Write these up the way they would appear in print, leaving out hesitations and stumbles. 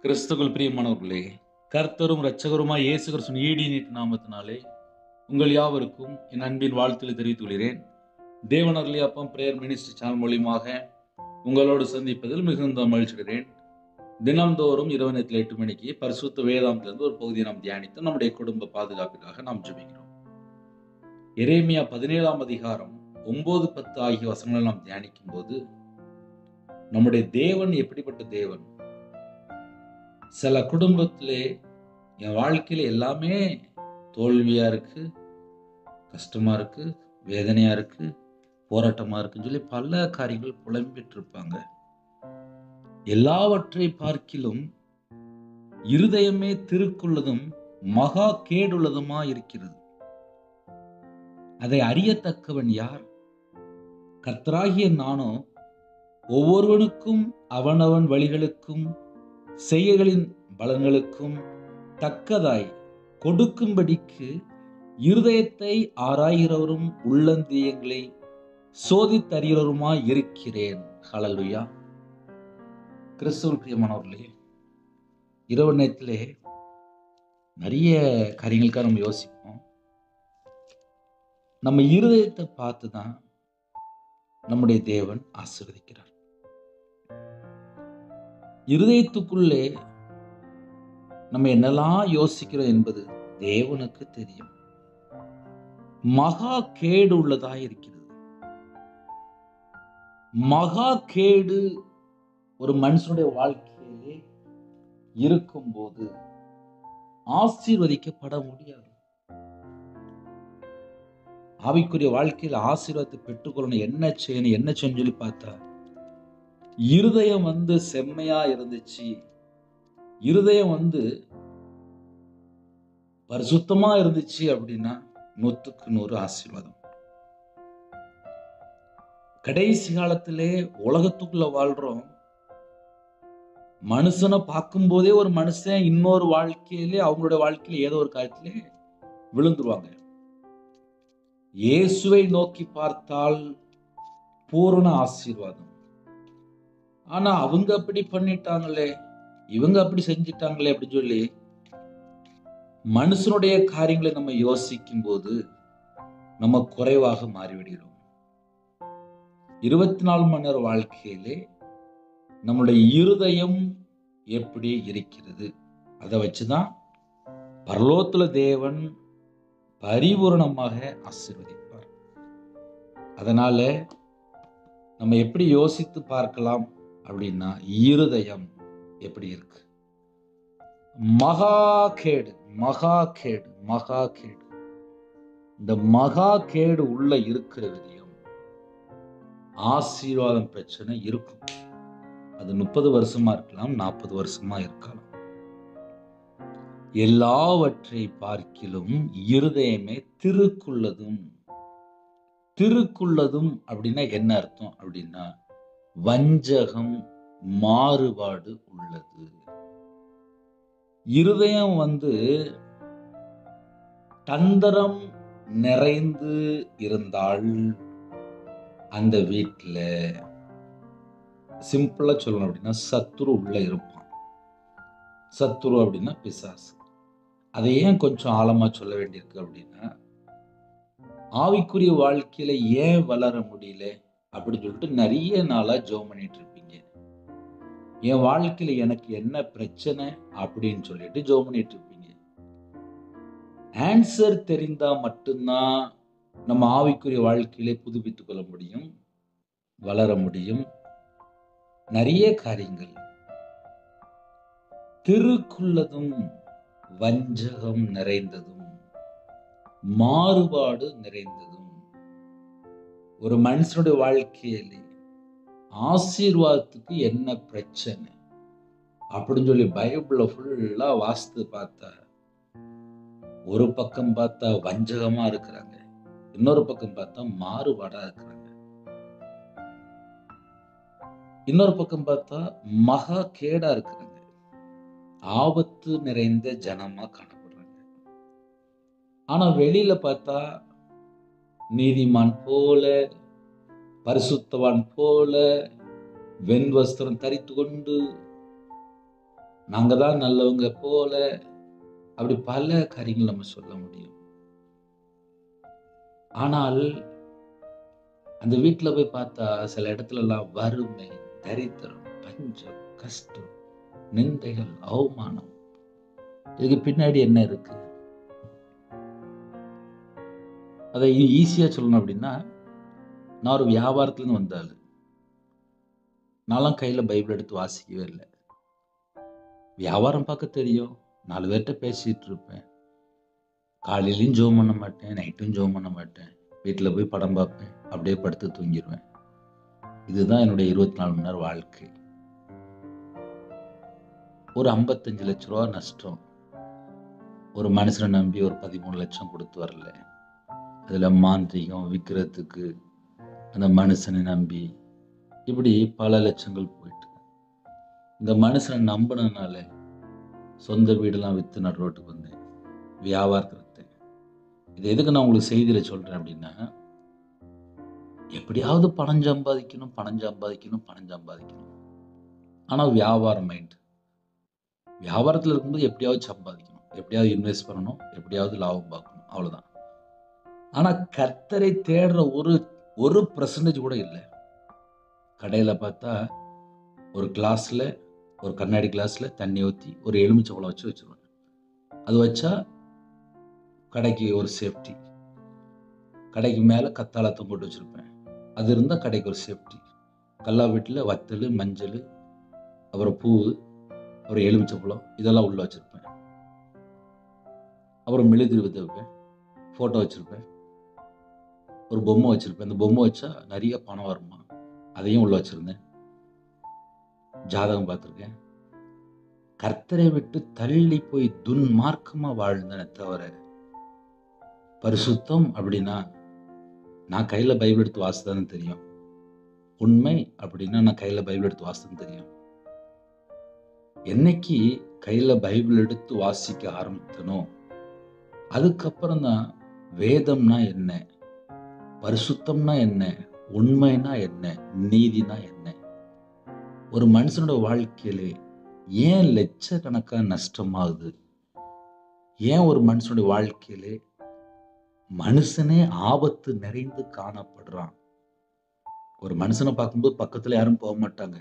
கிறிஸ்துவுக்குள் பிரியமானவர்களே, கர்த்தரும் இரட்சகருமாய் இயேசு கிறிஸ்துவின் ஈடினின் நாமத்தினாலே உங்கள் யாவருக்கும் என் அன்பின் வாழ்த்துக்களை தெரிவித்துக் கொள்கிறேன். தேவன் அருளிய அப்பம் பிரேயர் மினிஸ்ட்ரி சேனல் மூலியமாக உங்களோடு சந்திப்பதில் மிகுந்த மகிழ்ச்சிகிறேன். தினம்தோறும் இரவு நேரத்தில் 8 மணிக்கு பரிசுத்த வேதாந்திலிருந்து ஒரு பகுதியை நாம் தியானித்து நம்முடைய குடும்ப பாதுகாப்பிற்காக நாம் ஜெபிக்கிறோம். எரேமியா 17ஆம் அதிகாரம் 9, 10 ஆகிய வசனங்களை நாம் தியானிக்கும் போது நம்முடைய தேவன் எப்படிப்பட்ட தேவன்? சில குடும்பத்திலே என் வாழ்க்கையில எல்லாமே தோல்வியா இருக்கு, கஷ்டமா இருக்கு, வேதனையா இருக்கு, போராட்டமா இருக்குன்னு சொல்லி பல காரியங்கள் புலம்பிட்டு இருப்பாங்க. எல்லாவற்றை பார்க்கிலும் இருதயமே திருக்குள்ளதும் மகா கேடுள்ளதுமா இருக்கிறது. அதை அறியத்தக்கவன் யார்? கர்த்தராகிய நானோ ஒவ்வொருவனுக்கும் அவனவன் வழிகளுக்கும் செய்கைகளின் பலன்களுக்கும் தக்கதாய் கொடுக்கும்படிக்கு இருதயத்தை ஆராய்கிறவரும் உள்ளந்தியங்களை சோதித்தறிகிறவருமாய் இருக்கிறேன். ஹல்லேலூயா. கிறிஸ்துவுக்குள் பிரியமானவர்களே, இரவு நேரத்திலே நிறைய காரியங்களுக்காக நம்ம யோசிப்போம். நம்ம இருதயத்தை பார்த்து தான் நம்முடைய தேவன் ஆசீர்வதிக்கிறார். இருதயத்துக்குள்ளே நம்ம என்னெல்லாம் யோசிக்கிறோம் என்பது தேவனுக்கு தெரியும். மகா கேடு உள்ளதா இருக்கிறது. மகா கேடு ஒரு மனுஷனுடைய வாழ்க்கையிலே இருக்கும்போது ஆசீர்வதிக்கப்பட முடியாது. ஆவிக்குரிய வாழ்க்கையில் ஆசீர்வாதத்தை பெற்றுக்கொள்ளணும், என்ன செய்யணும் சொல்லி பார்த்தா, இருதயம் செம்மையா இருந்துச்சு, இருதயம் பரிசுத்தமா இருந்துச்சு அப்படின்னா 100க்கு 100 ஆசீர்வாதம். கடைசி காலத்திலே உலகத்துக்குள்ள வாழ்றோம். மனுஷனை பார்க்கும் போதே ஒரு மனுஷன் இன்னொரு வாழ்க்கையிலே அவங்களுடைய வாழ்க்கையில ஏதோ ஒரு காரியத்திலே விழுந்துருவாங்க. இயேசுவை நோக்கி பார்த்தால் பூரண ஆசீர்வாதம். ஆனா அவங்க அப்படி பண்ணிட்டாங்களே, இவங்க அப்படி செஞ்சிட்டாங்களே அப்படின்னு சொல்லி மனுஷனுடைய காரியங்களை நம்ம யோசிக்கும் போது நம்ம குறைவாக மாறிவிடுகிறோம். 24 மணி நேர வாழ்க்கையிலே நம்முடைய இருதயம் எப்படி இருக்கிறது, அதை வச்சுதான் பரலோகத்துல தேவன் பரிபூரணமாக ஆசீர்வதிப்பார். அதனால நம்ம எப்படி யோசித்து பார்க்கலாம் அப்படின்னா, இருதயம் எப்படி இருக்கு? மகா கேடு, மகா கேடு, மகா கேடு. இந்த மகா கேடு உள்ள இருக்கிற விதயம் ஆசீர்வாதம் பிரச்சனை இருக்கும். அது 30 வருஷமா இருக்கலாம், 40 வருஷமா இருக்கலாம். எல்லாவற்றை பார்க்கிலும் இருதயமே திருக்குள்ளதும். திருக்குள்ளதும் அப்படின்னா என்ன அர்த்தம் அப்படின்னா, வஞ்சகம், மாறுபாடு உள்ளது. இருதயம் தந்திரம் நிறைந்து இருந்தால் அந்த வீட்டுல சிம்பிளா சொல்லணும் அப்படின்னா சத்துரு உள்ள இருப்பான். சத்துரு அப்படின்னா பிசாசு. அதை ஏன் கொஞ்சம் ஆழமா சொல்ல வேண்டியிருக்கு அப்படின்னா, ஆவிக்குரிய வாழ்க்கையில ஏன் வளர முடியல அப்படின்னு சொல்லிட்டு நிறைய நாளா ஜெபம் பண்ணிட்டு இருப்பீங்க. என் வாழ்க்கையில எனக்கு என்ன பிரச்சனை அப்படின்னு சொல்லிட்டு ஜெபம் பண்ணிட்டு இருப்பீங்க. ஆன்சர் தெரிந்தா மட்டும்தான் நம்ம ஆவிக்குரிய வாழ்க்கையிலே புதுப்பித்துக் கொள்ள முடியும், வளர முடியும். நிறைய காரியங்கள் திருக்குள்ளதும் வஞ்சகம் நிறைந்ததும் மாறுபாடு நிறைந்ததும் ஒரு மனுஷனுடைய வாழ்க்கையிலே ஆசீர்வாதத்துக்கு என்ன பிரச்சனை அப்படின்னு சொல்லி பைபிள்ல ஃபுல்லா வாசித்து பார்த்தா, ஒரு பக்கம் பார்த்தா வஞ்சகமா இருக்கிறாங்க, இன்னொரு பக்கம் பார்த்தா மாறுபாடா இருக்கிறாங்க, இன்னொரு பக்கம் பார்த்தா மகா கேடா இருக்கிறாங்க, ஆபத்து நிறைந்த ஜனமா காணப்படுறாங்க. ஆனா வெளியில பார்த்தா நீதிமான் போல, பரிசுத்தவான் போல வெண் வஸ்திரம் தரித்து கொண்டு நாங்க தான் நல்லவங்க போல, அப்படி பல காரியங்கள் நம்ம சொல்ல முடியும். ஆனால் அந்த வீட்டுல போய் பார்த்தா சில இடத்துலலாம் வறுமை, தரித்திரம், பஞ்சம், கஷ்டம், நிந்தைகள், அவமானம். இதுக்கு பின்னாடி என்ன இருக்கு? அதை ஈஸியா சொல்லணும் அப்படின்னா, நான் ஒரு வியாபாரத்துலேருந்து வந்த ஆளு. நான்லாம் கையில பைபிள் எடுத்து வாசிக்கவே இல்ல. வியாபாரம் பார்க்க தெரியும். 4 பேர்ட்ட பேசிட்டு இருப்பேன். காலையிலயும் ஜெபம் பண்ண மாட்டேன், நைட்டும் ஜெபம் பண்ண மாட்டேன். வீட்ல போய் படம் பார்ப்பேன். அப்படியே படுத்து தூங்கிருவேன். இதுதான் என்னுடைய 24 மணி நேரம் வாழ்க்கை. ஒரு 55 லட்ச ரூபா நஷ்டம். ஒரு மனுஷனை நம்பி ஒரு 13 லட்சம் கொடுத்து வரல. அதுல மாந்திரிகம், விக்கிறதுக்கு, அந்த மனுஷனை நம்பி இப்படி பல லட்சங்கள் போயிட்டு. இந்த மனுஷனை நம்பினதுனால சொந்த வீடெல்லாம் வித்து நடு ரோட்டுக்கு வந்தேன். வியாபாரத்தை வித்தேன். இது எதுக்கு நான் உங்களுக்கு செய்தியில சொல்றேன் அப்படின்னா, எப்படியாவது பணம் சம்பாதிக்கணும், பணம் சம்பாதிக்கணும், பணம் சம்பாதிக்கணும். ஆனா வியாபாரம் மைண்ட். வியாபாரத்தில் இருக்கும்போது எப்படியாவது சம்பாதிக்கணும், எப்படியாவது இன்வெஸ்ட் பண்ணணும், எப்படியாவது லாபம் பார்க்கணும், அவ்வளவுதான். ஆனா கர்த்தரை தேடுற ஒரு பெர்சன்டேஜ் கூட இல்லை. கடையில பார்த்தா ஒரு கிளாஸ்ல, ஒரு கண்ணாடி கிளாஸ்ல தண்ணி ஊற்றி ஒரு எலுமிச்சம்பழம் வச்சு வச்சிருவேன். அது வச்சா கடைக்கு ஒரு சேஃப்டி. கடைக்கு மேலே கத்தாழத்தை போட்டு வச்சிருப்பேன். அது இருந்தால் கடைக்கு ஒரு சேஃப்டி. கல்லா வீட்டில் வத்தல், மஞ்சள், அப்புறம் பூ, அப்புறம் எலுமிச்சம்பழம் இதெல்லாம் உள்ள வச்சிருப்பேன். அப்புறம் மெழுதிரி வித்து வைப்பேன், ஃபோட்டோ வச்சிருப்பேன், ஒரு பொம்மை வச்சிருப்பேன். அந்த பொம்மை வச்சா நிறைய பணம் வருமா, அதையும் உள்ள வச்சிருந்தேன். ஜாதகம் பார்த்துருக்கேன். கர்த்தரை விட்டு தள்ளி போய் துன்மார்க்கமா வாழ்ந்தேனே தவிர, பரிசுத்தம் அப்படின்னா நான் கையில பைபிள் எடுத்து வாசித்தான்னு தெரியும். உண்மை அப்படின்னா நான் கையில பைபிள் எடுத்து வாசித்தேன்னு தெரியும். என்னைக்கு கையில பைபிள் எடுத்து வாசிக்க ஆரம்பித்தனோ, அதுக்கப்புறம் தான் வேதம்னா என்ன, பரிசுத்தம்னா என்ன, உண்மைனா என்ன, நீதினா என்ன. ஒரு மனுஷனோட வாழ்க்கையிலே ஏன் லட்சக்கணக்கா நஷ்டமாகுது? ஏன் ஒரு மனுஷனுடைய வாழ்க்கையிலே மனுஷனே ஆபத்து நிறைந்து காணப்படுறான்? ஒரு மனுஷனை பார்க்கும்போது பக்கத்துல யாரும் போக மாட்டாங்க.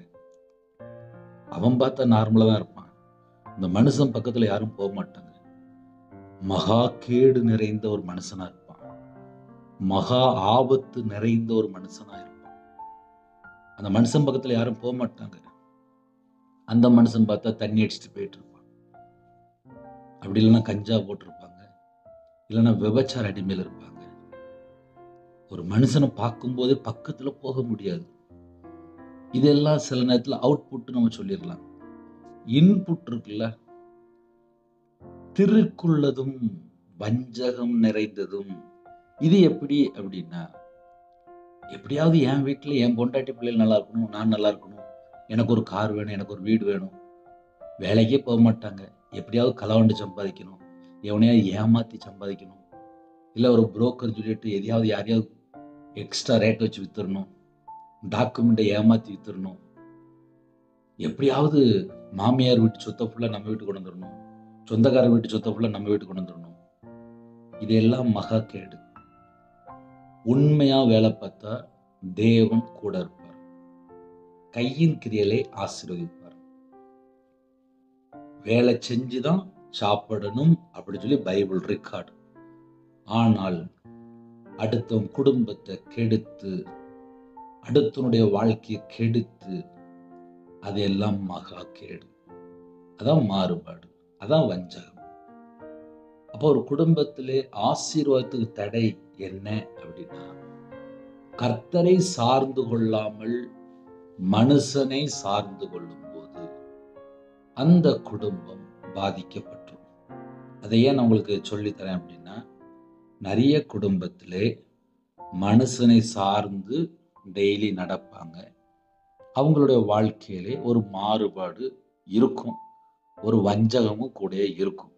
அவன் பார்த்தா நார்மலா தான் இருப்பான். இந்த மனுஷன் பக்கத்துல யாரும் போக மாட்டாங்க. மகா கேடு நிறைந்த ஒரு மனுஷனா இருப்பான். மகா ஆபத்து நிறைந்த ஒரு மனுஷனா இருப்பான். அந்த மனுஷன் பக்கத்துல யாரும் போக மாட்டாங்க. அந்த மனுஷன் பார்த்தா தண்ணி அடிச்சுட்டு போயிட்டு இருப்பான். அப்படி இல்லைன்னா கஞ்சா போட்டிருப்பாங்க, இல்லைன்னா விபச்சார அடிமையில் இருப்பாங்க. ஒரு மனுஷனை பார்க்கும்போதே பக்கத்துல போக முடியாது. இதெல்லாம் சில நேரத்துல அவுட்புட் நம்ம சொல்லிடலாம். இன்புட் இருக்குல்ல, திருக்குள்ளதும் வஞ்சகம் நிறைந்ததும். இது எப்படி அப்படின்னா, எப்படியாவது என் வீட்டுல என் பொண்டாட்டி பிள்ளைகள் நல்லா இருக்கணும், நான் நல்லா இருக்கணும், எனக்கு ஒரு கார் வேணும், எனக்கு ஒரு வீடு வேணும். வேலைக்கே போக மாட்டாங்க. எப்படியாவது களவாண்டு சம்பாதிக்கணும், எவனையாவது ஏமாத்தி சம்பாதிக்கணும், இல்லை ஒரு புரோக்கர் சொல்லிட்டு எதையாவது யாரையாவது எக்ஸ்ட்ரா ரேட் வச்சு வித்துடணும், டாக்குமெண்ட்டை ஏமாத்தி வித்துடணும், எப்படியாவது மாமியார் வீட்டு சொத்தை ஃபுல்லாக நம்ம வீட்டுக்கு கொண்டு வந்துடணும், சொந்தக்கார வீட்டு சொத்தை ஃபுல்லாக நம்ம வீட்டுக்கு கொண்டு வந்துடணும். இதெல்லாம் மகா கேடு. உண்மையா வேலை பார்த்தா தேவன் கூட இருப்பார். கையின் கிரியலை ஆசீர்வதிப்பார். வேலை செஞ்சுதான் சாப்பிடணும் அப்படி சொல்லி பைபிள் ரெக்கார்டு. ஆனால் அடுத்தவன் குடும்பத்தை கெடுத்து, அடுத்தவனுடைய வாழ்க்கையை கெடுத்து, அதெல்லாம் மகா கேடு. அதான் மாறுபாடு, அதான் வஞ்சகம். அப்போ ஒரு குடும்பத்திலே ஆசீர்வாதத்துக்கு தடை என்ன அப்படின்னா, கர்த்தரை சார்ந்து கொள்ளாமல் மனுஷனை சார்ந்து கொள்ளும் போது அந்த குடும்பம் பாதிக்கப்பட்டுரும். அதை ஏன் நான் உங்களுக்கு சொல்லித்தரேன் அப்படின்னா, நிறைய குடும்பத்திலே மனுஷனை சார்ந்து டெய்லி நடப்பாங்க. அவங்களுடைய வாழ்க்கையிலே ஒரு மாறுபாடு இருக்கும், ஒரு வஞ்சகமும் கூட இருக்கும்.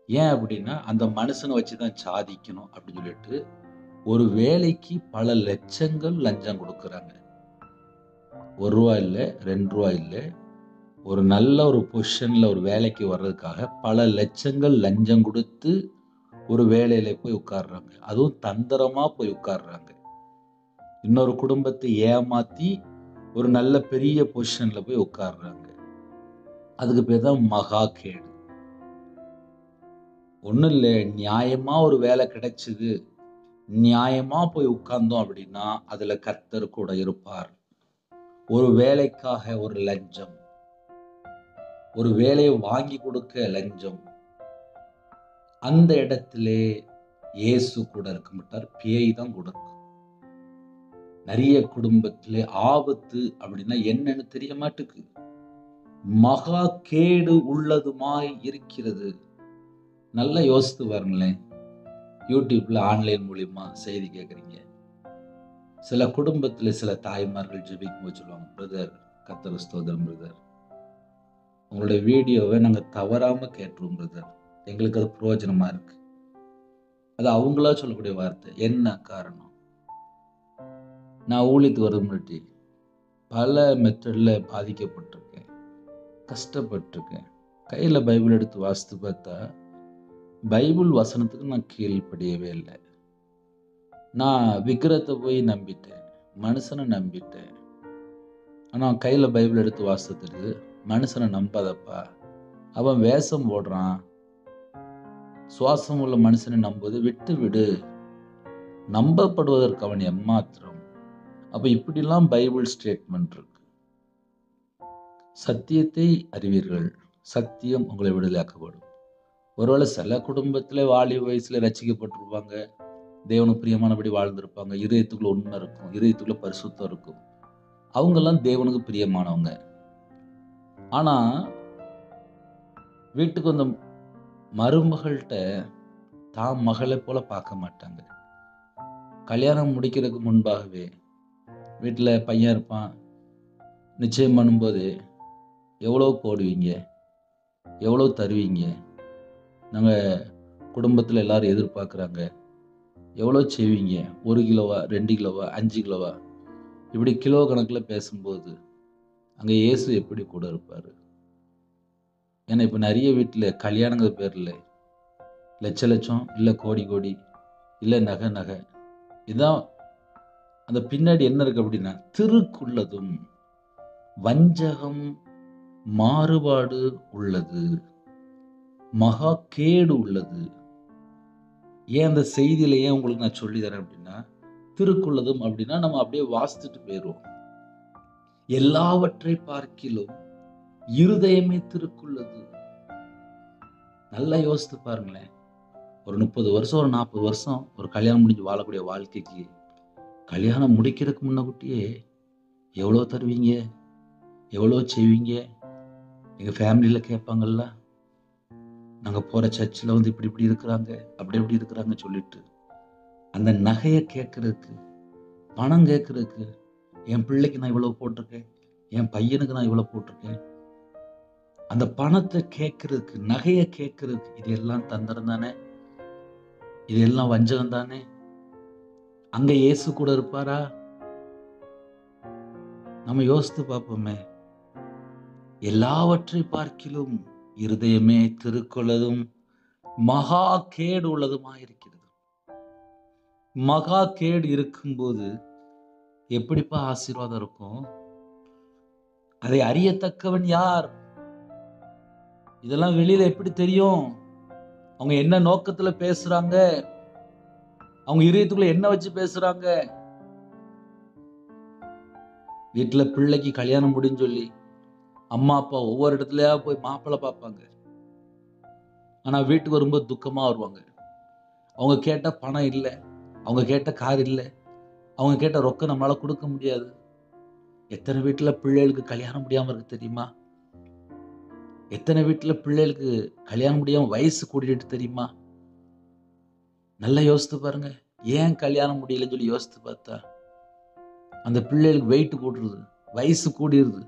ஏன் அப்படின்னா, அந்த மனுஷனை வச்சுதான் சாதிக்கணும் அப்படின்னு சொல்லிட்டு ஒரு வேலைக்கு பல லட்சங்கள் லஞ்சம் கொடுக்குறாங்க. 1 ரூபா இல்லை, 2 ரூபா இல்லை, ஒரு நல்ல ஒரு பொசிஷனில் ஒரு வேலைக்கு வர்றதுக்காக பல லட்சங்கள் லஞ்சம் கொடுத்து ஒரு வேலையில போய் உட்கார்றாங்க. அதுவும் தந்திரமா போய் உட்கார்றாங்க. இன்னொரு குடும்பத்தை ஏமாத்தி ஒரு நல்ல பெரிய பொசிஷன்ல போய் உட்கார்றாங்க. அதுக்கு பேர் தான் மகா கேடு. ஒன்றும் இல்லை, நியாயமா ஒரு வேலை கிடைச்சிது, நியாயமா போய் உட்கார்ந்தோம் அப்படின்னா அதுல கர்த்தர் கூட இருப்பார். ஒரு வேலைக்காக ஒரு லஞ்சம், ஒரு வேலையை வாங்கி கொடுக்க லஞ்சம், அந்த இடத்திலே இயேசு கூட இருக்க மாட்டார், பேய் தான் கூட இருக்கும். நிறைய குடும்பத்திலே ஆபத்து அப்படின்னா என்னன்னு தெரிய மாட்டுக்கு. மகா கேடு உள்ளதுமாய் இருக்கிறது. நல்லா யோசித்து பாருங்களேன். யூடியூப்ல ஆன்லைன் மூலியமா செய்தி கேட்குறீங்க. சில குடும்பத்தில் சில தாய்மார்கள் ஜெபிக்கும் போது சொல்லுவாங்க, பிரதர் கர்த்தருக்கு ஸ்தோத்திரம் பிரதர், உங்களுடைய வீடியோவை நாங்கள் தவறாம கேட்டுருவோம் பிரதர், எங்களுக்கு அது பிரயோஜனமா இருக்கு. அது அவங்களா சொல்லக்கூடிய வார்த்தை. என்ன காரணம்? நான் ஊழியத்துக்கு வர முன்னாடி பல மெத்தட்ல பாதிக்கப்பட்டிருக்கேன், கஷ்டப்பட்டிருக்கேன். கையில் பைபிள் எடுத்து வாசித்து பார்த்தா பைபிள் வசனத்துக்கு நான் கீழ்ப்படியவே இல்லை. நான் விக்கிரத்தை போய் நம்பிட்டேன், மனுஷனை நம்பிட்டேன். ஆனால் கையில் பைபிள் எடுத்து வாசித்துட்டு, மனுஷனை நம்பாதப்பா, அவன் வேஷம் போடுறான், சுவாசம் உள்ள மனுஷனை நம்புவது விட்டு விடு, நம்பப்படுவதற்கு அவன் எம்மாத்திரம். அப்போ இப்படிலாம் பைபிள் ஸ்டேட்மெண்ட் இருக்கு. சத்தியத்தை அறிவீர்கள், சத்தியம் உங்களை விடுதலையாக்கப்படும். ஒருவேளை சில குடும்பத்தில் வாலிப வயசுல ரட்சிக்கப்பட்டிருப்பாங்க, தேவனுக்கு பிரியமானபடி வாழ்ந்திருப்பாங்க, இதயத்துக்குள்ள உண்மை இருக்கும், இதயத்துக்குள்ள பரிசுத்தம் இருக்கும், அவங்கெல்லாம் தேவனுக்கு பிரியமானவங்க. ஆனா வீட்டுக்கு வந்த மருமகள்கிட்ட தான் மகளை போல பார்க்க மாட்டாங்க. கல்யாணம் முடிக்கிறதுக்கு முன்பாகவே வீட்டில் பையன் இருப்பான், நிச்சயம் பண்ணும்போது எவ்வளோ போடுவீங்க, எவ்வளோ தருவீங்க, நாங்கள் குடும்பத்தில் எல்லாரும் எதிர்பார்க்குறாங்க, எவ்வளோ செய்வீங்க, 1 கிலோவா 2 கிலோவா 5 கிலோவா, இப்படி கிலோ கணக்கில் பேசும்போது அங்கே இயேசு எப்படி கூட இருப்பார்? ஏன்னா இப்போ நிறைய வீட்டில் கல்யாணங்கிற பேரில் லட்ச லட்சம், இல்லை கோடி கோடி, இல்லை நகை நகை, இதுதான். அந்த பின்னாடி என்ன இருக்கு அப்படின்னா திருக்குள்ளதும் வஞ்சகம் மாறுபாடு உள்ளது, மகா கேடு உள்ளது. ஏன் அந்த செய்தியில ஏன் உங்களுக்கு நான் சொல்லி தரேன் அப்படின்னா, திருக்குள்ளதும் அப்படின்னா நம்ம அப்படியே வாசித்துட்டு போயிடுவோம். எல்லாவற்றை பார்க்கிலும் இருதயமே திருக்குள்ளது. நல்லா யோசித்து பாருங்களேன். ஒரு 30 வருஷம் ஒரு 40 வருஷம் ஒரு கல்யாணம் முடிஞ்சு வாழக்கூடிய வாழ்க்கைக்கு கல்யாணம் முடிக்கிறதுக்கு முன்னக்கூட்டியே எவ்வளோ தருவீங்க, எவ்வளோ செய்வீங்க? எங்கள் ஃபேமிலியில் கேட்பாங்கல்ல, நாங்கள் போகிற சர்ச்சில் வந்து இப்படி இப்படி இருக்கிறாங்க, அப்படி எப்படி இருக்கிறாங்க சொல்லிட்டு, அந்த நகையை கேட்கறதுக்கு, பணம் கேட்கறதுக்கு, என் பிள்ளைக்கு நான் இவ்வளோ போட்டிருக்கேன், என் பையனுக்கு நான் இவ்வளோ போட்டிருக்கேன், அந்த பணத்தை கேட்கறதுக்கு, நகையை கேட்கறதுக்கு, இது எல்லாம் தந்திரம் தானே, இது எல்லாம் வஞ்சகம் தானே. அங்க இயேசு கூட இருப்பாரா? நம்ம யோசித்து பார்ப்போமே. எல்லாவற்றை பார்க்கிலும் இருதயமே திருக்குள்ளதும் மகா கேடு உள்ளதுமா இருக்கிறது. மகா கேடு இருக்கும்போது எப்படிப்பா ஆசீர்வாதம் இருக்கும்? அதை அறியத்தக்கவன் யார்? இதெல்லாம் வெளியில எப்படி தெரியும்? அவங்க என்ன நோக்கத்துல பேசுறாங்க, அவங்க இதயத்துக்குள்ள என்ன வச்சு பேசுறாங்க? வீட்டுல பிள்ளைக்கு கல்யாணம் முடிஞ்சு சொல்லி அம்மா அப்பா ஒவ்வொரு இடத்துலயா போய் மாப்பிள்ளை பார்ப்பாங்க. ஆனா வீட்டுக்கு வரும்போது துக்கமா வருவாங்க. அவங்க கேட்ட பணம் இல்லை, அவங்க கேட்ட கார் இல்லை, அவங்க கேட்ட ரொக்கம் நம்மளால கொடுக்க முடியாது. எத்தனை வீட்டுல பிள்ளைகளுக்கு கல்யாணம் முடியாம இருக்கு தெரியுமா? எத்தனை வீட்டுல பிள்ளைகளுக்கு கல்யாணம் முடியாம வயசு கூட்டிட்டு தெரியுமா? நல்லா யோசித்து பாருங்க. ஏன் கல்யாணம் முடியலன்னு சொல்லி யோசித்து பார்த்தா, அந்த பிள்ளைகளுக்கு வெயிட் கூடுறது, வயசு கூடிருது,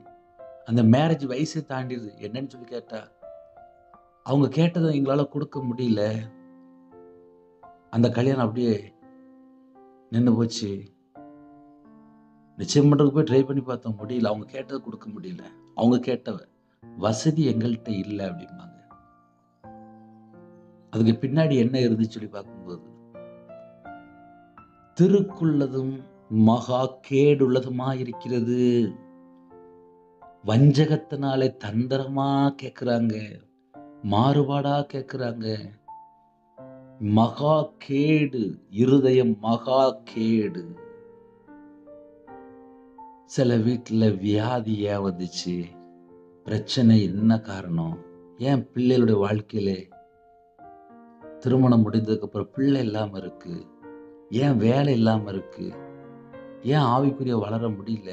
அந்த மேரேஜ் வயசை தாண்டிடுது. என்னன்னு சொல்லி கேட்டா, அவங்க கேட்டதை எங்களால கொடுக்க முடியல, அந்த கல்யாணம் அப்படியே நின்று போச்சு. நிச்சயம் பண்றதுக்கு போய் ட்ரை பண்ணி பார்த்தோம், முடியல, அவங்க கேட்டதை கொடுக்க முடியல. அவங்க கேட்டவ வசதி எங்கள்கிட்ட இல்லை அப்படிம்பாங்க. அதுக்கு பின்னாடி என்ன இருந்துச்சு சொல்லி பார்க்கும்போது, திருக்குள்ளதும் மகா கேடுள்ளதுமா இருக்கிறது. வஞ்சகத்தினாலே தந்திரமா கேட்கிறாங்க, மாறுபாடா கேட்கிறாங்க. மகா கேடு, இருதயம் மகா கேடு. சில வீட்டுல வியாதி ஏன் வந்துச்சு, பிரச்சனை என்ன காரணம், ஏன் பிள்ளைகளுடைய வாழ்க்கையில திருமணம் முடிந்ததுக்கு அப்புறம் பிள்ளை இல்லாம இருக்கு, ஏன் வேலை இல்லாம இருக்கு, ஏன் ஆவிக்குரிய வளர முடியல,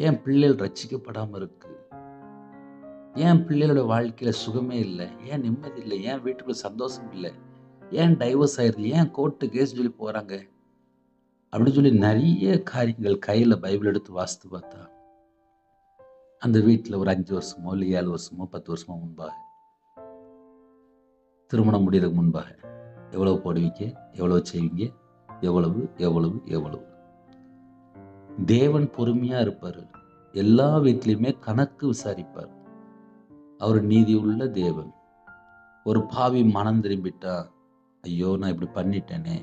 ஏன் பிள்ளைகள் ரட்சிக்கப்படாம இருக்கு, ஏன் பிள்ளைகளோட வாழ்க்கையில சுகமே இல்லை, ஏன் நிம்மதி இல்லை, ஏன் வீட்டுக்குள்ள சந்தோஷம் இல்லை, ஏன் டைவர்ஸ் ஆயிருது, ஏன் கோர்ட்டு கேஸ் சொல்லி போறாங்க அப்படின்னு சொல்லி நிறைய காரியங்கள் கையில பைபிள் எடுத்து வாசித்து பார்த்தா, அந்த வீட்டில் ஒரு 5 வருஷமோ இல்லை 7 வருஷமோ 10 வருஷமோ முன்பாக, திருமணம் முடியறதுக்கு முன்பாக எவ்வளவு போடுவீங்க, எவ்வளவு செய்வீங்க, எவ்வளவு எவ்வளவு எவ்வளவு. தேவன் பொறுமையா இருப்பாரு, எல்லா வீட்லையுமே கணக்கு விசாரிப்பார். அவர் நீதி உள்ள தேவன். ஒரு பாவி மனம் திரும்பிட்டா, ஐயோ நான் இப்படி பண்ணிட்டேனே,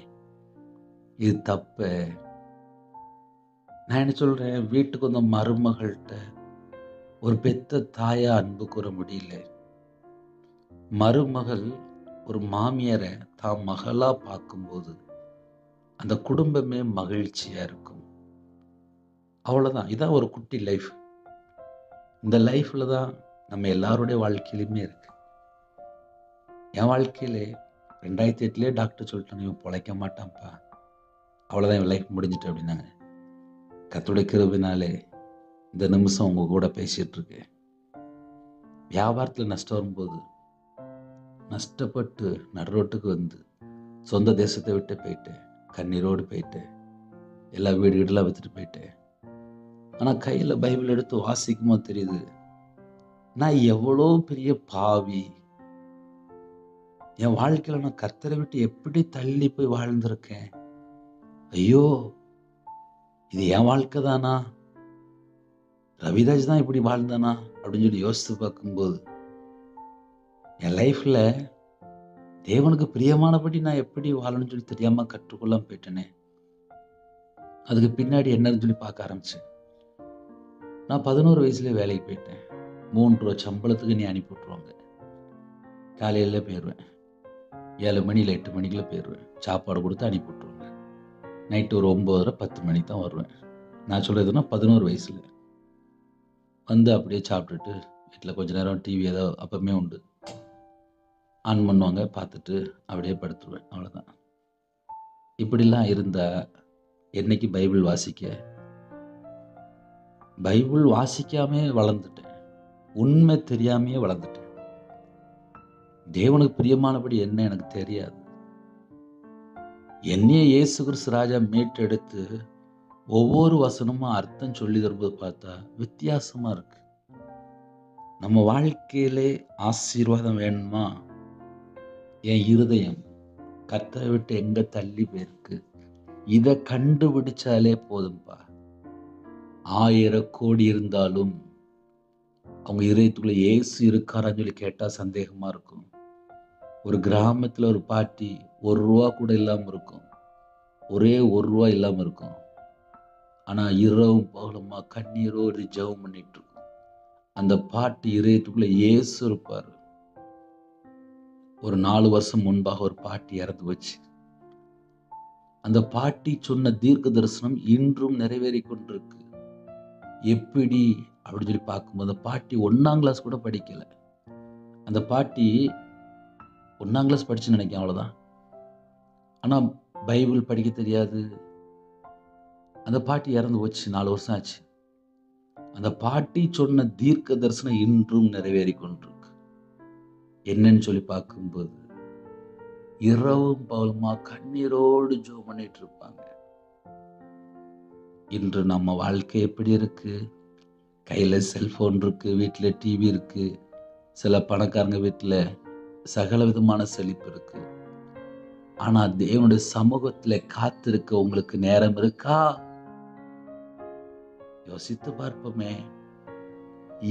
இது தப்ப. நான் என்ன சொல்றேன், வீட்டுக்கு வந்த மருமகள்கிட்ட ஒரு பெத்த தாயா அன்பு கூற முடியல. மருமகள் ஒரு மாமியாரை தான் மகளா பார்க்கும்போது அந்த குடும்பமே மகிழ்ச்சியா இருக்கும். அவ்வளவுதான். இதான் ஒரு குட்டி லைஃப். இந்த லைஃப்ல தான் நம்ம எல்லாருடைய வாழ்க்கையிலுமே இருக்கு. என் வாழ்க்கையிலே 2008 டாக்டர் சொல்லிட்டாங்க, இவன் பொழைக்க மாட்டான்ப்பா, அவ்வளோதான், இவன் லைஃப் முடிஞ்சிட்டு அப்படின்னாங்க. கர்த்தருடைய கிருபையினாலே இந்த நிமிஷம் உங்க கூட பேசிட்டு இருக்கேன். வியாபாரத்தில் நஷ்டம் வரும்போது நஷ்டப்பட்டு நடுரோட்டுக்கு வந்து சொந்த தேசத்தை விட்டு போயிட்டேன், கண்ணீரோடு போயிட்டேன், எல்லா வீடுலாம் வித்துட்டு போயிட்டேன். ஆனால் கையில் பைபிள் எடுத்து வாசிக்குமோ தெரியுது, நான் எவ்வளோ பெரிய பாவி, என் வாழ்க்கையில் நான் கர்த்தரை விட்டு எப்படி தள்ளி போய் வாழ்ந்திருக்கேன். ஐயோ, இது என் வாழ்க்கை தானா, ரவிராஜ் தான் இப்படி வாழ்ந்தானா அப்படின்னு சொல்லி யோசித்து பார்க்கும்போது, என் லைஃப்ல தேவனுக்கு பிரியமானபடி நான் எப்படி வாழணும்னு சொல்லி தெரியாம கற்றுக்கொள்ளாம போயிட்டேனே. அதுக்கு பின்னாடி என்னன்னு சொல்லி பார்க்க ஆரம்பிச்சேன். நான் 11 வயசுல வேலைக்கு போயிட்டேன். 3 ரூபா சம்பளத்துக்கு நீ அனுப்பி விட்டுருவாங்க. காலையில போயிடுவேன், 7 மணி இல்லை 8 மணிக்குள்ள போயிடுவேன், சாப்பாடு கொடுத்து அனுப்பி விட்டுருவாங்க. நைட்டு ஒரு 9:30 10 மணிக்கு தான் வருவேன். நான் சொல்றதுன்னா 11 வயசுல வந்து அப்படியே சாப்பிட்டுட்டு வீட்டில் கொஞ்ச நேரம் டிவி ஏதோ அப்பவுமே உண்டு ஆன் பண்ணுவாங்க, பார்த்துட்டு அப்படியே படுத்துருவேன், அவ்வளோதான். இப்படிலாம் இருந்தா என்னைக்கு பைபிள் வாசிக்காமே வளர்ந்துட்டேன், உண்மை தெரியாமையே வளர்ந்துட்டேன். தேவனுக்கு பிரியமானபடி என்ன எனக்கு தெரியாது. என்னையே இயேசு கிறிஸ்து ராஜா மீட்டெடுத்து ஒவ்வொரு வசனமும் அர்த்தம் சொல்லி தரும்போது பார்த்தா வித்தியாசமா இருக்கு. நம்ம வாழ்க்கையிலே ஆசீர்வாதம் வேணுமா, என் இருதயம் கர்த்தரை விட்டு எங்க தள்ளி போயிருக்கு, இதை கண்டுபிடிச்சாலே போதும்பா. 1000 கோடி இருந்தாலும் அவங்க இதயத்துக்குள்ள இயேசு இருக்காரான்னு சொல்லி கேட்டா சந்தேகமா இருக்கும். ஒரு கிராமத்துல ஒரு பாட்டி 1 ரூபா கூட இல்லாம இருக்கும், ஒரே 1 ரூபா இல்லாம இருக்கும். ஆனா இரவும் பகலுமா கண்ணீரோடு ஜெபம் பண்ணிட்டு இருக்கும். அந்த பாட்டி இதயத்துக்குள்ள இயேசு இருப்பாரு. ஒரு 4 வருஷம் முன்பாக ஒரு பாட்டி இறந்து போச்சு. அந்த பாட்டி சொன்ன தீர்க்க தரிசனம் இன்றும் நிறைவேறி கொண்டிருக்கு. எப்படி அப்படின்னு சொல்லி பார்க்கும்போது, பாட்டி 1ஆம் கிளாஸ் கூட படிக்கல. அந்த பாட்டி 1ஆம் கிளாஸ் படிச்சுன்னு நினைக்கிறேன், அவ்வளவுதான். ஆனா பைபிள் படிக்க தெரியாது. அந்த பாட்டி இறந்து போச்சு, 4 வருஷம் ஆச்சு. அந்த பாட்டி சொன்ன தீர்க்க தரிசனம் இன்றும் நிறைவேறி கொண்டிருக்கு. என்னன்னு சொல்லி பார்க்கும்போது, இரவும் பகலுமா கண்ணீரோடு ஜெபம் பண்ணிட்டு இருப்பாங்க. இன்று நம்ம வாழ்க்கை எப்படி இருக்கு? கையில செல்போன் இருக்கு, வீட்டுல டிவி இருக்கு, சில பணக்காரங்க வீட்டுல சகல விதமான செழிப்பு இருக்கு. ஆனா தேவனுடைய சமூகத்துல காத்திருக்க உங்களுக்கு நேரம் இருக்கா? யோசித்து பார்ப்போமே.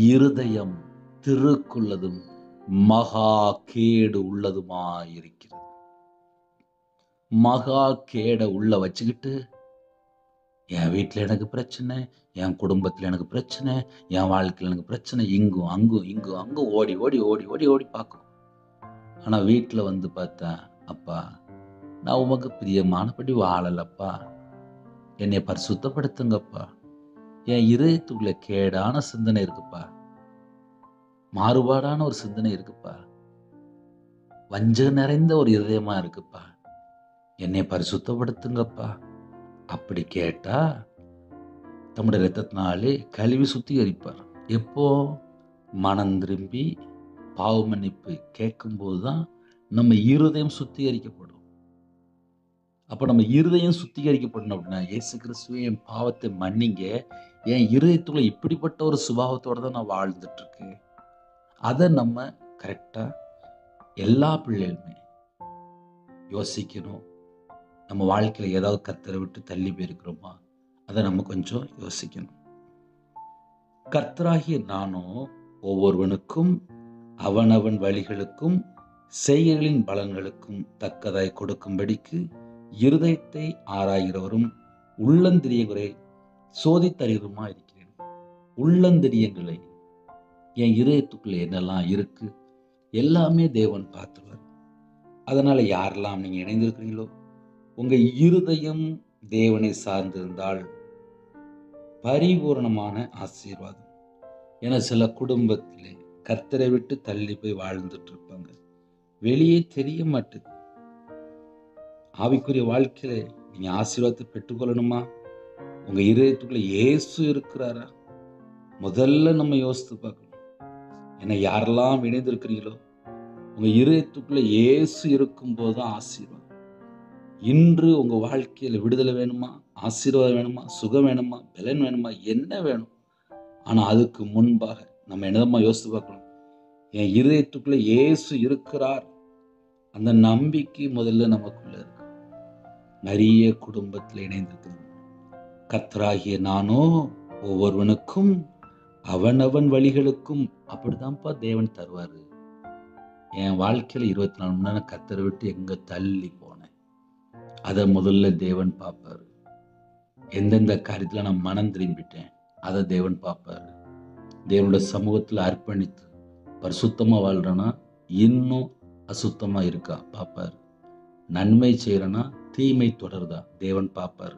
இருதயம் திருக்குள்ளதும் மகா கேடு உள்ளதுமாயிருக்கிறது. மகா கேட உள்ள வச்சுக்கிட்டு என் வீட்டில் எனக்கு பிரச்சனை, என் குடும்பத்தில் எனக்கு பிரச்சனை, என் வாழ்க்கையில் எனக்கு பிரச்சனை, இங்கும் அங்கும் ஓடி ஓடி ஓடி ஓடி ஓடி பார்க்கும். ஆனால் வீட்டில் வந்து பார்த்தா, அப்பா நான் உமக்கு பிரியமானபடி வாழலப்பா, என்னை பரிசுத்தப்படுத்துங்கப்பா, என் இதயத்துக்குள்ள கேடான சிந்தனை இருக்குப்பா, மாறுபாடான ஒரு சிந்தனை இருக்குப்பா, வஞ்சகம் நிறைந்த ஒரு இதயமா இருக்குப்பா, என்னை பரிசுத்தப்படுத்துங்கப்பா அப்படி கேட்டா தம்முடைய இரத்தத்தினாலே கழுவி சுத்திகரிப்பார். எப்போ? மனம் திரும்பி பாவ மன்னிப்பு கேட்கும்போது தான் நம்ம இருதயம் சுத்திகரிக்கப்படும். அப்போ நம்ம இருதயம் சுத்திகரிக்கப்படணும் அப்படின்னா, இயேசு கிறிஸ்துவே என் பாவத்தை மன்னிங்க, என் இருதயத்துக்குள்ள இப்படிப்பட்ட ஒரு சுபாவத்தோட தான் நான் வாழ்ந்துட்டு இருக்கேன். அதை நம்ம கரெக்டா எல்லா பிள்ளைகளுமே யோசிக்கணும். நம்ம வாழ்க்கையில் ஏதாவது கர்த்தரை விட்டு தள்ளி போயிருக்கிறோமா, அதை நம்ம கொஞ்சம் யோசிக்கணும். கர்த்தராகிய நானும் ஒவ்வொருவனுக்கும் அவனவன் வழிகளுக்கும் செய்கைகளின் பலன்களுக்கும் தக்கதாய் கொடுக்கும்படிக்கு இருதயத்தை ஆராய்கிறவரும் உள்ளந்திரியங்களை சோதித்தறிவருமா இருக்கிறேன். உள்ளந்திரியங்களை, என் இருதயத்துக்குள்ள என்னெல்லாம் இருக்கு எல்லாமே தேவன் பார்த்துருவார். அதனால யாரெல்லாம் நீங்க இணைந்திருக்கிறீங்களோ, உங்க இருதயம் தேவனை சார்ந்திருந்தால் பரிபூர்ணமான ஆசீர்வாதம். என சில குடும்பத்திலே கர்த்தரை விட்டு தள்ளி போய் வாழ்ந்துட்டு இருப்பாங்க, வெளியே தெரிய மாட்டேது. ஆவிக்குரிய வாழ்க்கையில நீங்க ஆசீர்வாதத்தை பெற்றுக்கொள்ளணுமா, உங்க இருதயத்துக்குள்ள இயேசு இருக்கிறாரா, முதல்ல நம்ம யோசித்து பார்க்கணும். ஏன்னா யாரெல்லாம் இணைந்திருக்கிறீங்களோ, உங்க இருதயத்துக்குள்ள இயேசு இருக்கும் போதுதான் ஆசீர்வாதம். இன்று உங்க வாழ்க்கையில விடுதலை வேணுமா, ஆசீர்வாதம் வேணுமா, சுகம் வேணுமா, பலன் வேணுமா, என்ன வேணும்? ஆனா அதுக்கு முன்பாக நம்ம என்னதமா யோசித்து பார்க்கணும். என் இருதயத்துக்குள்ள இயேசு இருக்கிறார், அந்த நம்பிக்கை முதல்ல நமக்குள்ள இருக்கு. நிறைய குடும்பத்தில் இணைந்திருக்கிறது. கர்த்தராகிய நானோ ஒவ்வொருவனுக்கும் அவனவன் வழிகளுக்கும், அப்படிதான்ப்பா தேவன் தருவாரு. என் வாழ்க்கையில 24 மணி நேரம் கர்த்தரை விட்டு எங்க தள்ளி போனேன், அதை முதல்ல தேவன் பார்ப்பாரு. எந்தெந்த காரியத்துல நான் மனம் திரும்பிட்டேன் அதை தேவன் பார்ப்பாரு. தேவனோட சமூகத்துல அர்ப்பணித்து பரிசுத்தமா வாழ்றேன்னா இன்னும் அசுத்தமா இருக்கா பார்ப்பாரு. நன்மை செய்யறேன்னா தீமை தொடருதா தேவன் பார்ப்பாரு.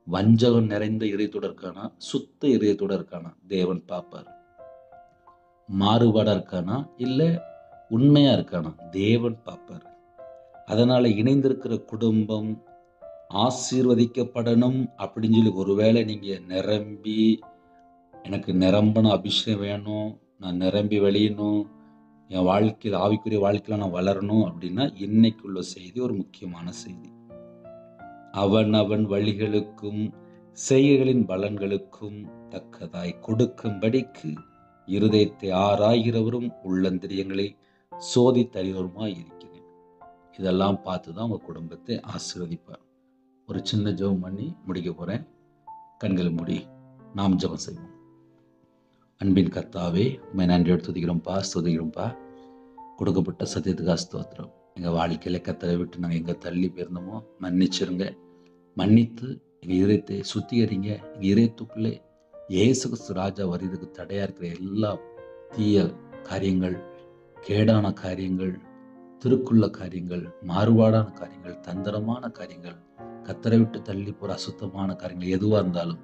வஞ்சகம் நிறைந்த இதயத்தோட இருக்கானா, சுத்த இதயத்தோட இருக்கானா தேவன் பார்ப்பாரு. மாறுபாடா இருக்கானா இல்ல உண்மையா இருக்கானா தேவன் பார்ப்பாரு. அதனால இணைந்திருக்கிற குடும்பம் ஆசீர்வதிக்கப்படணும் அப்படின்னு சொல்லி ஒருவேளை நீங்க நிரம்பி, எனக்கு நிரம்பின அபிஷேகம் வேணும், நான் நிரம்பி வழியணும், என் வாழ்க்கையில் ஆவிக்குரிய வாழ்க்கையில நான் வளரணும் அப்படின்னா இன்னைக்குள்ள செய்தி ஒரு முக்கியமான செய்தி. அவன் வழிகளுக்கும் செய்கைகளின் பலன்களுக்கும் தக்கதாய் கொடுக்கும்படிக்கு இருதயத்தை ஆராய்கிறவரும் உள்ளந்திரியங்களை சோதித்தறிவருமாய் இருக்கிறேன். இதெல்லாம் பார்த்துதான் உங்க குடும்பத்தை ஆசீர்வதிப்பார். ஒரு சின்ன ஜெபம் பண்ணி முடிக்க போறேன். கண்களை மூடி நாம் ஜெபம் செய்வோம். அன்பின் கர்த்தாவே, உண்மை நன்றியோடு துதிக்கிறோம்ப்பா, ஸ்துதிக்கிறோம்ப்பா. கொடுக்கப்பட்ட சத்தியத்துக்கு ஸ்தோத்திரம். எங்க வாழ்க்கையில கர்த்தரை விட்டு நாங்கள் எங்க தள்ளி போயிருந்தோமோ மன்னிச்சிருங்க. மன்னித்து எங்க இதயத்தை சுத்திகரிங்க. எங்க இதயத்துக்குள்ளே இயேசு கிறிஸ்து ராஜா வருவதற்கு தடையா இருக்கிற எல்லா தீய காரியங்கள், கேடான காரியங்கள், திருக்குள்ள காரியங்கள், மாறுபாடான காரியங்கள், தந்திரமான காரியங்கள், கர்த்தரை விட்டு தள்ளி போற அசுத்தமான காரியங்கள் எதுவா இருந்தாலும்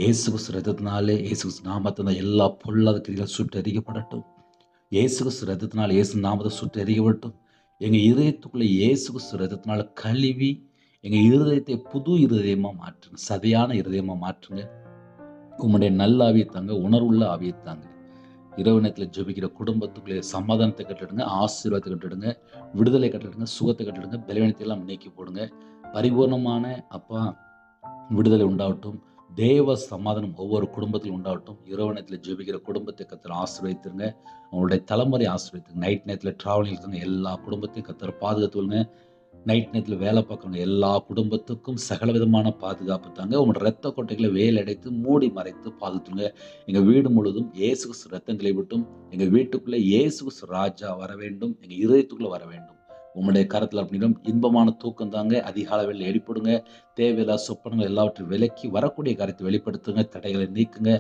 இயேசு கிறிஸ்து ரத்தத்தினாலே, இயேசு கிறிஸ்து நாமத்தினால எல்லா பொல்லாத கிரிகள் சுட்டு எரிக்கப்படட்டும். இயேசு கிறிஸ்து ரத்தத்தினால, இயேசு நாமத்தை சுட்டு எரிக்கப்படட்டும். எங்க இதயத்துக்குள்ள இயேசு கிறிஸ்து ரத்தத்தினால கழுவி எங்க இருதயத்தை புது இருதயமா மாற்றுங்க, சதையான இருதயமா மாற்றுங்க. உம்முடைய நல்ல ஆவியை தாங்க, உணர்வுள்ள ஆவியை தாங்க. இரவு நேரத்தில் ஜெபிக்கிற குடும்பத்துக்குள்ளே சமாதானத்தை கட்டிடுங்க, ஆசீர்வாதத்தை கட்டிடுங்க, விடுதலை கட்டிடுங்க, சுகத்தை கட்டிடுங்க, பலவீனத்தை எல்லாம் நீக்கி போடுங்க. பரிபூர்ணமான அப்பா விடுதலை உண்டாகட்டும். தேவ சமாதானம் ஒவ்வொரு குடும்பத்திலும் உண்டாகட்டும். இரவு நேரத்தில் ஜெபிக்கிற குடும்பத்தை கர்த்தர் ஆசீர்வதித்துருங்க. அவங்களுடைய தலைமுறை ஆசீர்வதித்துங்க. நைட் நேரத்தில் டிராவலிங் இருக்குங்க எல்லா குடும்பத்தையும் கர்த்தர் பாதுகாத்துங்க. நைட் நேரத்தில் வேலை பார்க்குறவங்க எல்லா குடும்பத்துக்கும் சகல விதமான பாதுகாப்பு தாங்க. உங்களோட ரத்த கொட்டைகளை வேல் அடைத்து மூடி மறைத்து பாதுகாத்துங்க. எங்கள் வீடு முழுவதும் இயேசு கிறிஸ்து ரத்தங்களை விட்டும் எங்கள் வீட்டுக்குள்ளே இயேசு கிறிஸ்து ராஜா வர வேண்டும், எங்கள் இதயத்துக்குள்ளே வர வேண்டும். உங்களுடைய கரத்தில் அப்படின்னும் இன்பமான தூக்கம் தாங்க. அதிகாலையில் எழுப்பிடுங்க. தேவையில்லா சொப்பனங்கள் எல்லாவற்றையும் விலக்கி வரக்கூடிய காரியத்தை வெளிப்படுத்துங்க. தடைகளை நீக்குங்க.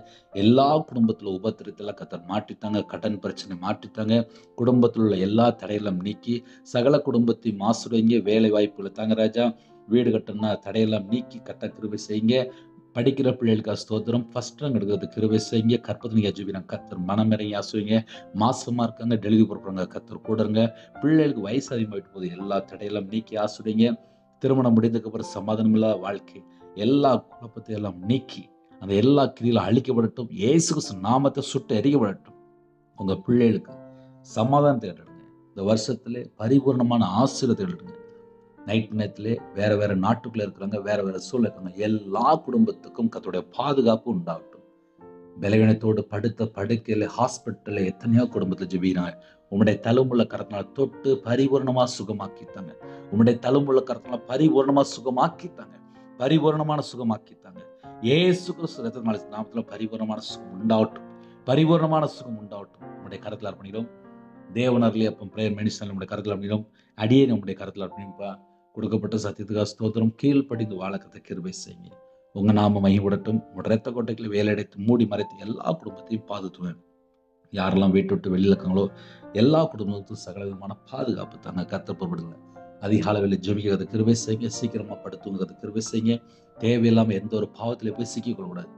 எல்லா குடும்பத்தில் உபத்திரத்தில் கர்த்தர் மாற்றித்தாங்க. கடன் பிரச்சனை மாற்றித்தாங்க. குடும்பத்தில் உள்ள எல்லா தடைகளும் நீக்கி சகல குடும்பத்தை மாசுடைங்க. வேலை வாய்ப்புகளை தாங்க ராஜா. வீடு கட்டணும்னா தடையெல்லாம் நீக்கி கர்த்தர் கிருபை செய்யுங்க. படிக்கிற பிள்ளைகளுக்கு ஸ்தோத்திரம். ஃபர்ஸ்ட் ரேங்க் எடுக்கிறது கிருபை செய்யுங்க. கற்பனை ஜீவினம் கர்த்தர் மனமிறங்கி ஆசுவீங்க. மாசமாக இருக்காங்க, டெலிவரி போடுறாங்க, கர்த்தர் கூடுங்க. பிள்ளைகளுக்கு வயசு அதிகமாகிட்டு போது எல்லா தடையெல்லாம் நீக்கி ஆசுவீங்க. திருமணம் முடிந்ததுக்கப்புறம் சமாதானம் இல்லாத வாழ்க்கை எல்லா குழப்பத்தை எல்லாம் நீக்கி அந்த எல்லா கிரியிலும் அழிக்கப்படட்டும். இயேசு கிறிஸ்து நாமத்தை சுட்டு எரிக்கப்படட்டும். உங்கள் பிள்ளைகளுக்கு சமாதானத்தை எடுங்க. இந்த வருஷத்துல பரிபூர்ணமான ஆசீர்வாதத்தை எடுங்க. நைட் நேரத்திலே வேற நாட்டுக்குள்ள இருக்கிறாங்க, வேற சூழல் இருக்காங்க, எல்லா குடும்பத்துக்கும் கர்த்தருடைய பாதுகாப்பு உண்டாகட்டும். பலவீனத்தோடு படுத்த படுக்கையில ஹாஸ்பிட்டல்ல எத்தனையோ குடும்பத்தில் ஜெபிக்கிறாங்க. உம்முடைய தழும்புள்ள கரத்தினால தொட்டு பரிபூர்ணமா சுகமாக்கித்தாங்க. உம்முடைய தழும்புள்ள கரத்தினால பரிபூர்ணமா சுகமாக்கித்தாங்க. பரிபூர்ணமான சுகமாக்கித்தாங்க. இயேசு கிறிஸ்து ரத்தத்தினால நாமத்துல பரிபூர்ணமான சுகம் உண்டாகட்டும். பரிபூர்ணமான சுகம் உண்டாகட்டும். உம்முடைய கரத்தில் அர்ப்பணிக்கிறோம். தேவனர்லி அப்பம் பிரேயர் மெடிசன் நம்முடைய கரத்தில் அர்ப்பணிக்கிறோம். அடியே நம்முடைய கரத்தில் அர்ப்பணிப்பா. கொடுக்கப்பட்ட சத்தியத்துக்காக ஸ்தோத்திரம். கீழ்ப்படிந்து வாழக்கத்தை கிருபை செய்யுங்க. உங்க நாம மையப்படட்டும். உங்களோட ரத்த கொட்டைகளை வேலையடைத்து மூடி மறைத்து எல்லா குடும்பத்தையும் பாதுகாத்துவேன். யாரெல்லாம் வீட்டு விட்டு வெளியில் இருக்காங்களோ எல்லா குடும்பத்துக்கும் சகல விதமான பாதுகாப்பு தாங்க. கர்த்தப்படுங்க. அதிகாலையில் ஜெபிக்கிறத கிருபை செய்யுங்க. சீக்கிரமா படுத்துங்கிறத கிருபை செய்யுங்க. தேவையில்லாம எந்த ஒரு பாவத்திலே போய் சிக்கிக்கொள்ளக்கூடாது.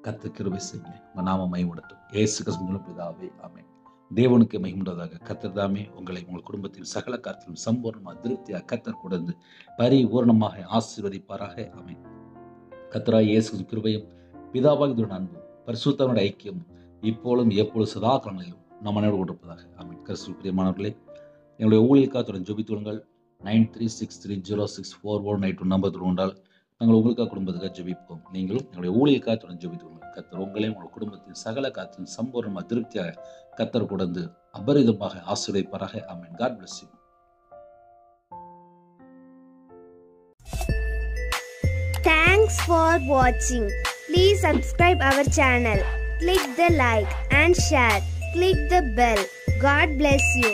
கர்த்தர் கிருபை செய்யுங்க. உங்க நாம மையப்படட்டும். இயேசு கிறிஸ்து பிதாவே ஆமென். தேவனுக்கு மகிமையுண்டதாக. கர்த்தர் தாமே உங்களை உங்கள் குடும்பத்தில் சகல காரியத்திலும் சம்பூர்ணமாக திருப்தியாக கர்த்தர் கொடுத்து பரிபூர்ணமாக ஆசீர்வதிப்பாராக. ஆமென். கர்த்தராகிய இயேசு கிருபையும் பிதாவாகிய அன்பும் பரிசுத்தவனுடைய ஐக்கியம் இப்பொழுதும் எப்பொழுது சதா காலங்களிலும் நம்ம அனைவரோடு கொடுப்பதாக. ஆமென். கிறிஸ்துவுக்குள் பிரியமானவர்களே, என்னுடைய ஊழியக்காரத்துடன் ஜெபித்துள்ளுங்கள். 9363064182 நம்பர் கொண்டால் நாங்கள் உங்களுக்காக குடும்பத்துக்காக ஜெபிப்போம். நீங்களும் என்னுடைய ஊழியக்காரத்துடன் ஜெபித்துள்ளுங்கள். கர்த்தர் உங்களையும் உங்கள் குடும்பத்தின் சகல காரியத்திலும் சம்பூர்ணமாக திருப்தியாக கர்த்தர் கொடுத்து அபரிதமாக ஆசீர்வதிப்பாராக. ஆமென். God bless you. Thanks for watching. Please subscribe our channel. Click the like and share. Click the bell. God bless you.